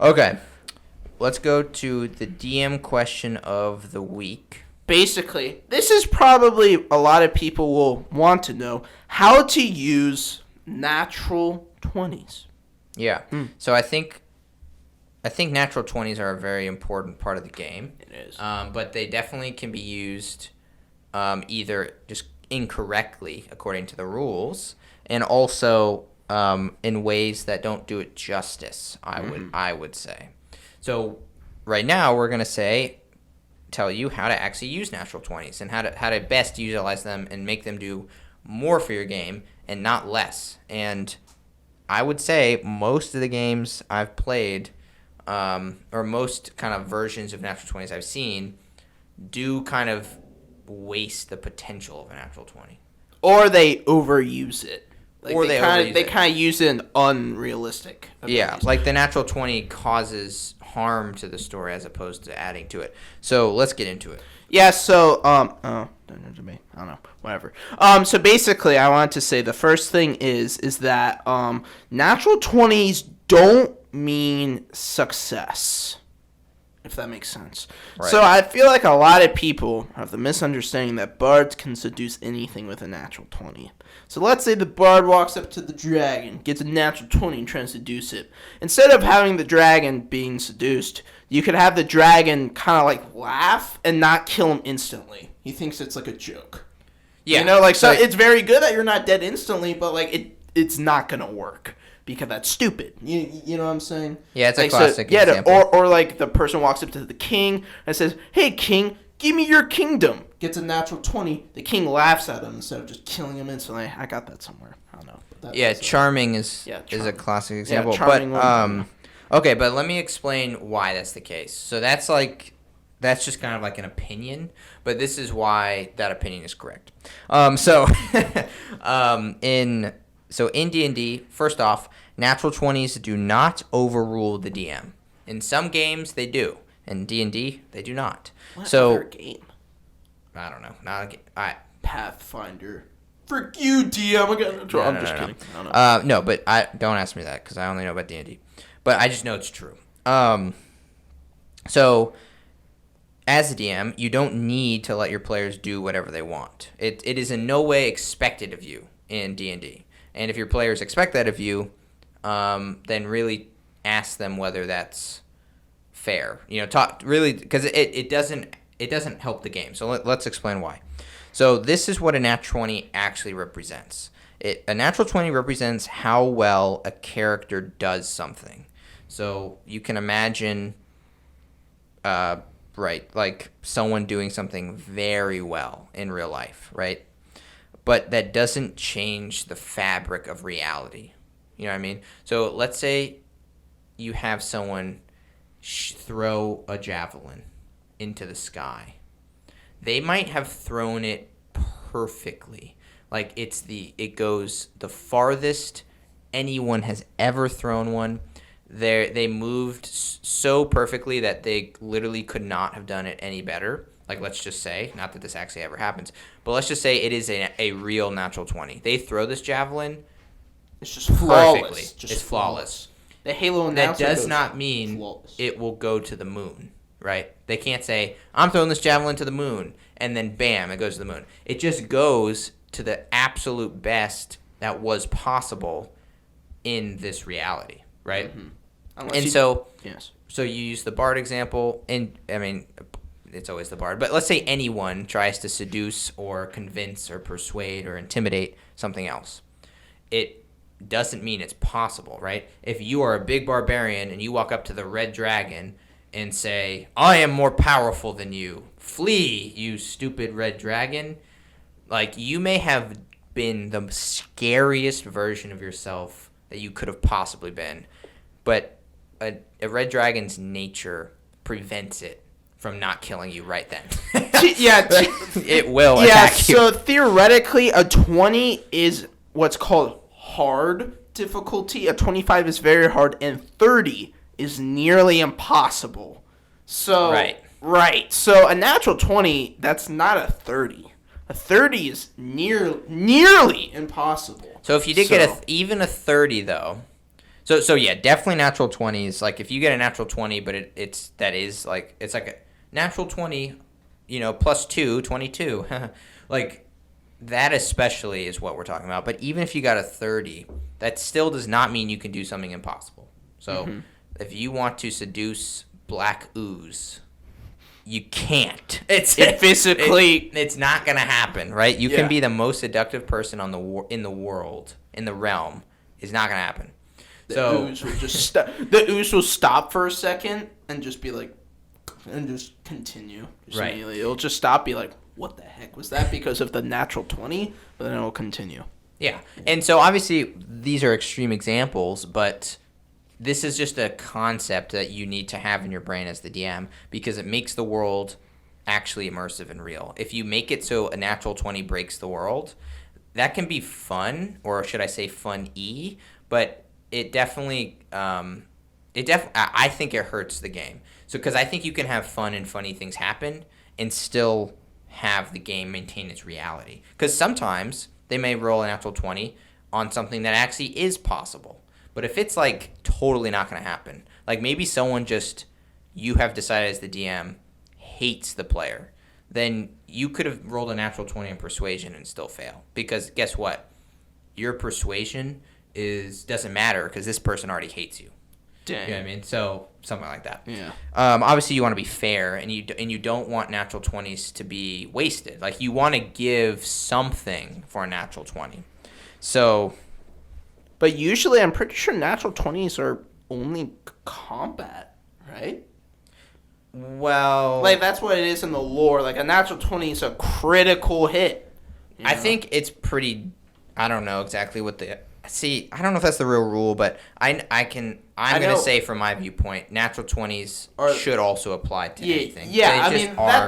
Okay. Let's go to the DM question of the week. Basically, this is probably a lot of people will want to know how to use natural 20s. Yeah. So I think natural 20s are a very important part of the game. It is. But they definitely can be used either just incorrectly according to the rules, and also in ways that don't do it justice. I would say. So right now we're gonna tell you how to actually use natural 20s and how to best utilize them and make them do more for your game and not less. And I would say most of the games I've played, or most kind of versions of natural 20s I've seen, do kind of waste the potential of a natural 20. Or they overuse it. Like Or they kind of use it in unrealistic abilities. Yeah, like the natural 20 causes harm to the story as opposed to adding to it. So let's get into it. Yeah, so, don't know me. I don't know. Whatever. So basically, I wanted to say the first thing is that, natural 20s don't mean success. If that makes sense. Right. So I feel like a lot of people have the misunderstanding that bards can seduce anything with a natural 20. So let's say the bard walks up to the dragon, gets a natural 20 and tries to seduce it. Instead of having the dragon being seduced, you could have the dragon kind of like laugh and not kill him instantly. He thinks it's like a joke. Yeah. You know, like, so it's very good that you're not dead instantly, but like it's not going to work. Because that's stupid. You know what I'm saying? Yeah, it's a classic example. Or like the person walks up to the king and says, "Hey, king, give me your kingdom." Gets a natural 20. The king laughs at him instead of just killing him instantly. I got that somewhere. I don't know. Charming is a classic example. Yeah, charming okay, but let me explain why that's the case. So that's just kind of like an opinion, but this is why that opinion is correct. In D&D, first off, natural 20s do not overrule the DM. In some games, they do. In D&D, they do not. What other game? I don't know. Not a game. Pathfinder. Frick you, DM. I'm just kidding. I don't know. No, but don't ask me that because I only know about D&D. But I just know it's true. So, as a DM, you don't need to let your players do whatever they want. It is in no way expected of you in D&D. And if your players expect that of you, then really ask them whether that's fair. Talk really because it doesn't help the game. So let's explain why. So this is what a natural 20 actually represents. A natural 20 represents how well a character does something. So you can imagine, like someone doing something very well in real life, right? But that doesn't change the fabric of reality. You know what I mean? So let's say you have someone throw a javelin into the sky. They might have thrown it perfectly. Like it goes the farthest anyone has ever thrown one. They moved so perfectly that they literally could not have done it any better. Like, let's just say, not that this actually ever happens, but let's just say it is a real natural 20. They throw this javelin. It's just flawless. Perfectly. It's flawless. The Halo announcer that does not mean flawless. It will go to the moon, right? They can't say, I'm throwing this javelin to the moon, and then bam, it goes to the moon. It just goes to the absolute best that was possible in this reality, right? Mm-hmm. So you use the bard example, and I mean, it's always the bard. But let's say anyone tries to seduce or convince or persuade or intimidate something else. It doesn't mean it's possible, right? If you are a big barbarian and you walk up to the red dragon and say, I am more powerful than you, flee, you stupid red dragon, like, you may have been the scariest version of yourself that you could have possibly been. But a red dragon's nature prevents it from not killing you right then. It will attack you. So theoretically, a 20 is what's called hard difficulty. A 25 is very hard, and 30 is nearly impossible. So right. So a natural 20, that's not a 30. A 30 is nearly impossible. So if you did get even a 30 though, So yeah, definitely natural 20s. Like if you get a natural 20, but it's like a natural 20, plus 2, 22. Like that especially is what we're talking about. But even if you got a 30, that still does not mean you can do something impossible. So if you want to seduce black ooze, you can't. It's not gonna happen, right? You can be the most seductive person in the world, in the realm. It's not gonna happen. The ooze will just stop. The ooze will stop for a second and just be like, and just continue. Right. Immediately. It'll just stop. Be like, what the heck was that? Because of the natural 20, but then it'll continue. Yeah, and so obviously these are extreme examples, but this is just a concept that you need to have in your brain as the DM because it makes the world actually immersive and real. If you make it so a natural 20 breaks the world, that can be fun, or should I say fun-y, but it definitely, I think it hurts the game. So, because I think you can have fun and funny things happen and still have the game maintain its reality. Because sometimes they may roll a natural 20 on something that actually is possible. But if it's like totally not going to happen, like maybe someone you have decided as the DM hates the player, then you could have rolled a natural 20 in persuasion and still fail. Because guess what? Your persuasion doesn't matter because this person already hates you. Dang. You know what I mean? So something like that. Yeah. Obviously, you want to be fair, and you don't want natural 20s to be wasted. Like you want to give something for a natural 20. So, but usually, I'm pretty sure natural 20s are only combat, right? Well, like that's what it is in the lore. Like a natural 20 is a critical hit. I think it's pretty. I don't know exactly what the. See, I don't know if that's the real rule, but I'm going to say from my viewpoint, natural 20s should also apply to anything. Yeah,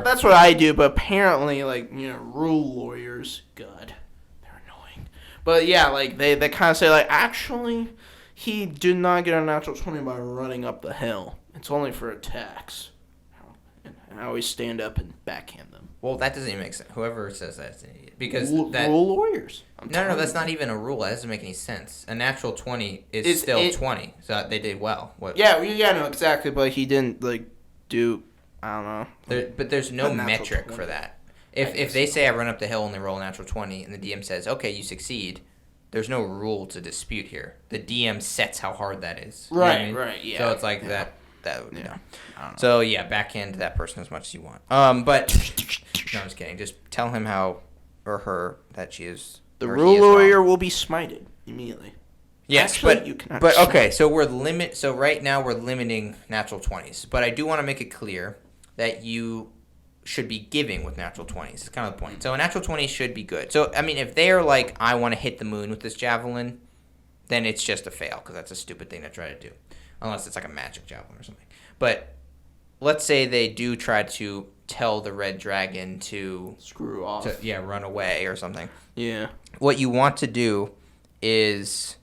that's what I do, but apparently, rule lawyers, God, they're annoying. But yeah, like, they kind of say, like, actually, he did not get a natural 20 by running up the hill. It's only for attacks. And I always stand up and backhand them. Well, that doesn't even make sense. Whoever says that's an idiot. Because rule lawyers. No, that's not even a rule. That doesn't make any sense. A natural 20 is still 20, so they did well. Yeah, no, exactly, but he didn't, do, I don't know. But there's no metric 20. For that. If they say I run up the hill and they roll a natural 20, and the DM says, okay, you succeed, there's no rule to dispute here. The DM sets how hard that is. Right, you know what I mean? Right, yeah. So it's like yeah. that would, yeah. I don't know. So, yeah, backhand that person as much as you want. But, no, I'm just kidding. Just tell him how, or her, that she is. The rule lawyer will be smited immediately. Yes, actually, you cannot but okay. So So right now we're limiting natural 20s. But I do want to make it clear that you should be giving with natural 20s. It's kind of the point. So a natural 20 should be good. So I mean, if they're like, I want to hit the moon with this javelin, then it's just a fail because that's a stupid thing to try to do, unless it's like a magic javelin or something. But let's say they do try to tell the red dragon to screw off, run away or something. Yeah. What you want to do is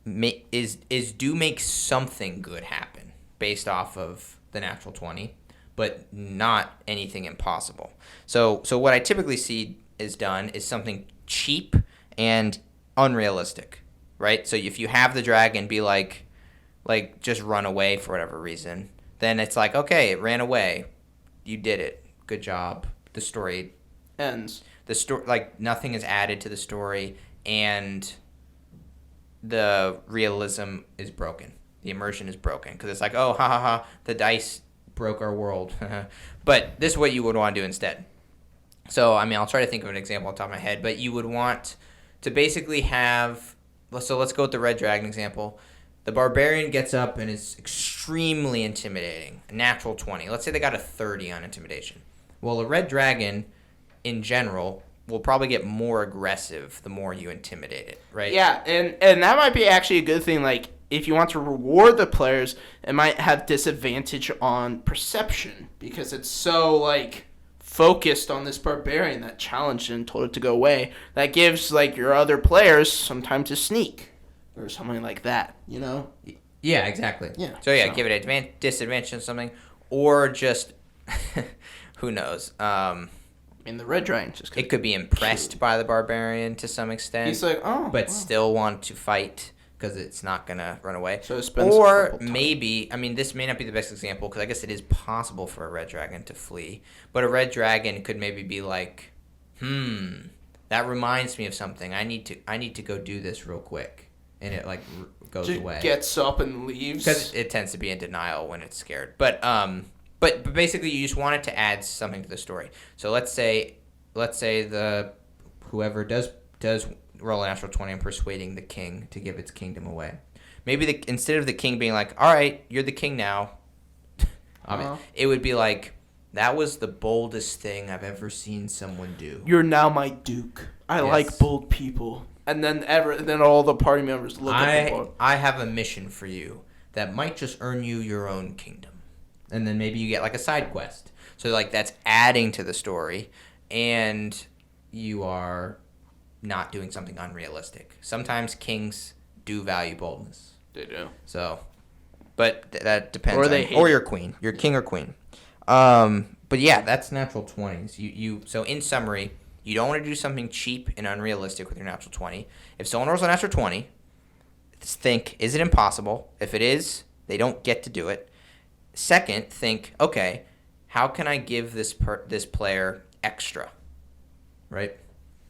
make something good happen based off of the natural 20, but not anything impossible. So what I typically see is done is something cheap and unrealistic, right? So if you have the dragon be like just run away for whatever reason, then it's like, okay, it ran away. You did it. Good job. The story ends. The story, nothing is added to the story, and the realism is broken. The immersion is broken because it's like, oh, ha ha ha, the dice broke our world. But this is what you would want to do instead. So, I mean, I'll try to think of an example off the top of my head, but you would want to basically have. So let's go with the red dragon example. The barbarian gets up and is extremely intimidating. A natural 20. Let's say they got a 30 on intimidation. Well, a red dragon, in general, will probably get more aggressive the more you intimidate it, right? Yeah, and that might be actually a good thing. Like, if you want to reward the players, it might have disadvantage on perception because it's so, focused on this barbarian that challenged it and told it to go away. That gives, your other players some time to sneak. Or something like that, you know? Yeah, exactly. Yeah. So, give it a disadvantage or something. Or just, who knows? The red dragon just... It could be impressed by the barbarian to some extent. He's like, oh. But still want to fight. because it's not going to run away. So it spends a or couple times. maybe, I mean, this may not be the best example because I guess it is possible for a red dragon to flee. But a red dragon could maybe be like, that reminds me of something. I need to go do this real quick. And it, like, goes away. Gets up and leaves. Because it tends to be in denial when it's scared. But basically you just want it to add something to the story. So let's say whoever does roll a natural 20 and persuading the king to give its kingdom away. Maybe instead of the king being like, all right, you're the king now, it would be like, that was the boldest thing I've ever seen someone do. You're now my duke. I like bold people. And then all the party members look at the board. I have a mission for you that might just earn you your own kingdom. And then maybe you get like a side quest. So like that's adding to the story, and you are not doing something unrealistic. Sometimes kings do value boldness. They do. So, but that depends. Or your queen, your king or queen. But yeah, that's natural 20s. So in summary, you don't want to do something cheap and unrealistic with your natural 20. If someone rolls a natural 20, think, is it impossible? If it is, they don't get to do it. Second, think, okay, how can I give this player extra, right?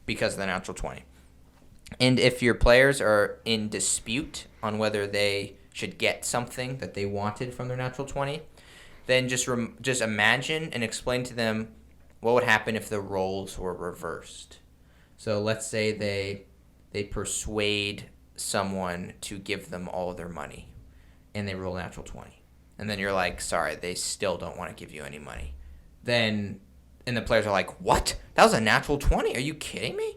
Because of the natural 20. And if your players are in dispute on whether they should get something that they wanted from their natural 20, then just imagine and explain to them what would happen if the roles were reversed. So let's say they persuade someone to give them all of their money, and they roll a natural 20. And then you're like, sorry, they still don't want to give you any money. And the players are like, what? That was a natural 20? Are you kidding me?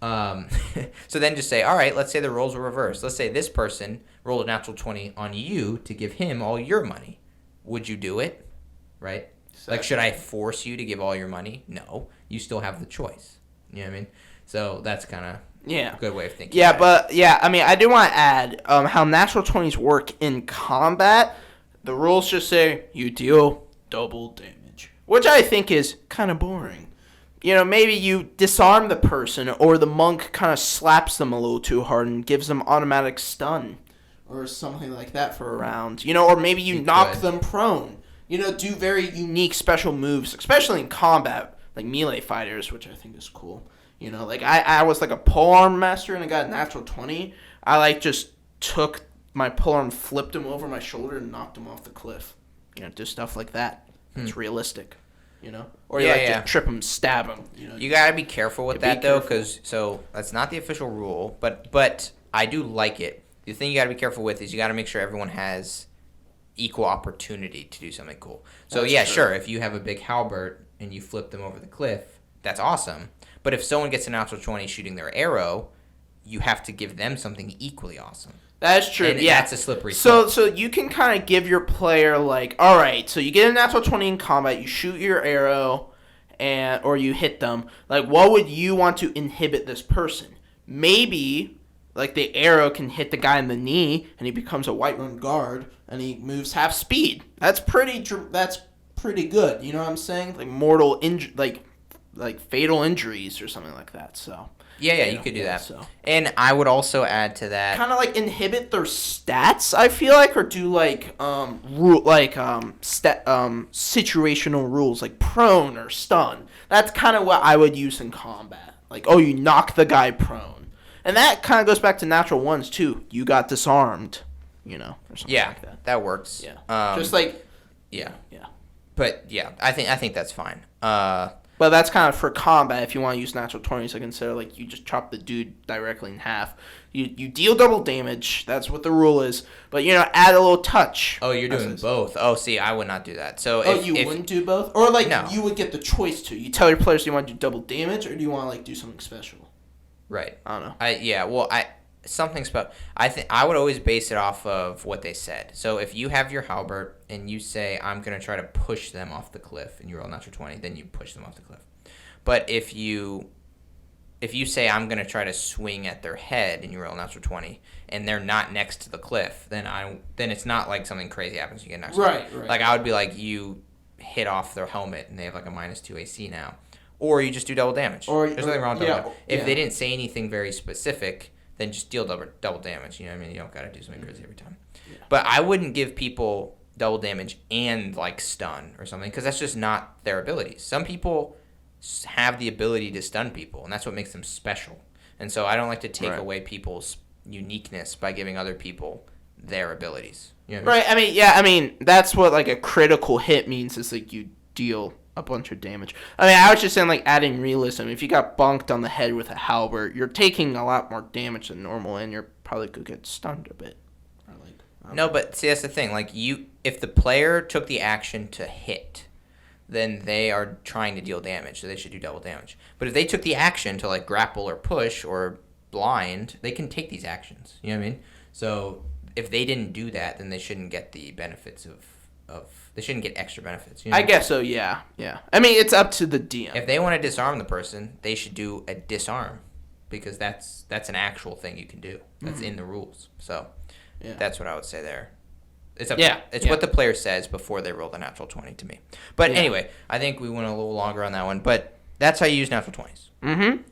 So then just say, all right, let's say the roles were reversed. Let's say this person rolled a natural 20 on you to give him all your money. Would you do it? Right? Exactly. Like, should I force you to give all your money? No. You still have the choice. You know what I mean? So that's kind of a good way of thinking. Yeah, but, yeah, I mean, I do want to add how natural 20s work in combat. The rules just say you deal double damage, which I think is kind of boring. You know, maybe you disarm the person, or the monk kind of slaps them a little too hard and gives them automatic stun, or something like that for a round. You know, or maybe you knock them prone. You know, do very unique special moves, especially in combat, like melee fighters, which I think is cool. You know, like I was like a polearm master and I got a natural 20. I like just took my polearm, flipped him over my shoulder, and knocked him off the cliff. You know, do stuff like that. It's realistic. You know, or you to trip him, stab him. You know, you gotta be careful with that though, because that's not the official rule, but I do like it. The thing you gotta be careful with is you gotta make sure everyone has equal opportunity to do something cool. So that's true. Sure, if you have a big halberd and you flip them over the cliff, that's awesome. But if someone gets a natural 20 shooting their arrow, you have to give them something equally awesome. That's true. And that's a slippery slope. So you can kind of give your player like, all right, so you get a natural 20 in combat, you shoot your arrow, or you hit them. Like, what would you want to inhibit this person? Maybe like the arrow can hit the guy in the knee, and he becomes a Whiterun guard, and he moves half speed. That's pretty good. You know what I'm saying? Like mortal like fatal injuries or something like that. So. Yeah, you could do that. So. And I would also add to that, kind of like inhibit their stats, I feel like, or do like situational rules like prone or stun. That's kind of what I would use in combat. Like, oh, you knock the guy prone, and that kind of goes back to natural ones too. You got disarmed, you know, or something like that. That works. Yeah, just like yeah. But yeah, I think that's fine. But that's kind of for combat. If you want to use natural 20s, like instead of like you just chop the dude directly in half, you deal double damage. That's what the rule is. But you know, add a little touch. Oh, you're doing both. Oh, see, I would not do that. So if wouldn't do both, or like you would get the choice to. You tell your players, do you want to do double damage, or do you want to like do something special? Right. I don't know. Something special. I think I would always base it off of what they said. So if you have your halberd and you say, I'm going to try to push them off the cliff, and you roll natural 20, then you push them off the cliff. But if you say, I'm going to try to swing at their head, and you roll natural 20, and they're not next to the cliff, then it's not like something crazy happens. You get next. Right. Like I would be like, you hit off their helmet, and they have like a -2 AC now, or you just do double damage. There's nothing wrong with double damage. If they didn't say anything very specific, then just deal double damage. You know what I mean? You don't gotta do something crazy every time. Yeah. But I wouldn't give people double damage and like stun or something because that's just not their abilities. Some people have the ability to stun people, and that's what makes them special. And so I don't like to take away people's uniqueness by giving other people their abilities. You know what I mean? Right. I mean, that's what like a critical hit means is like you deal a bunch of damage. I mean, I was just saying like adding realism. If you got bonked on the head with a halberd, you're taking a lot more damage than normal, and you're probably could get stunned a bit. No, but see, that's the thing. Like if the player took the action to hit, then they are trying to deal damage, so they should do double damage. But if they took the action to like grapple or push or blind, they can take these actions. You know what I mean? So if they didn't do that, then they shouldn't get the benefits of they shouldn't get extra benefits. You know? I guess so. Yeah. I mean, it's up to the DM. If they want to disarm the person, they should do a disarm, because that's an actual thing you can do. That's in the rules. So that's what I would say there. It's up. It's what the player says before they roll the natural 20 to me. But anyway, I think we went a little longer on that one. But that's how you use natural 20s.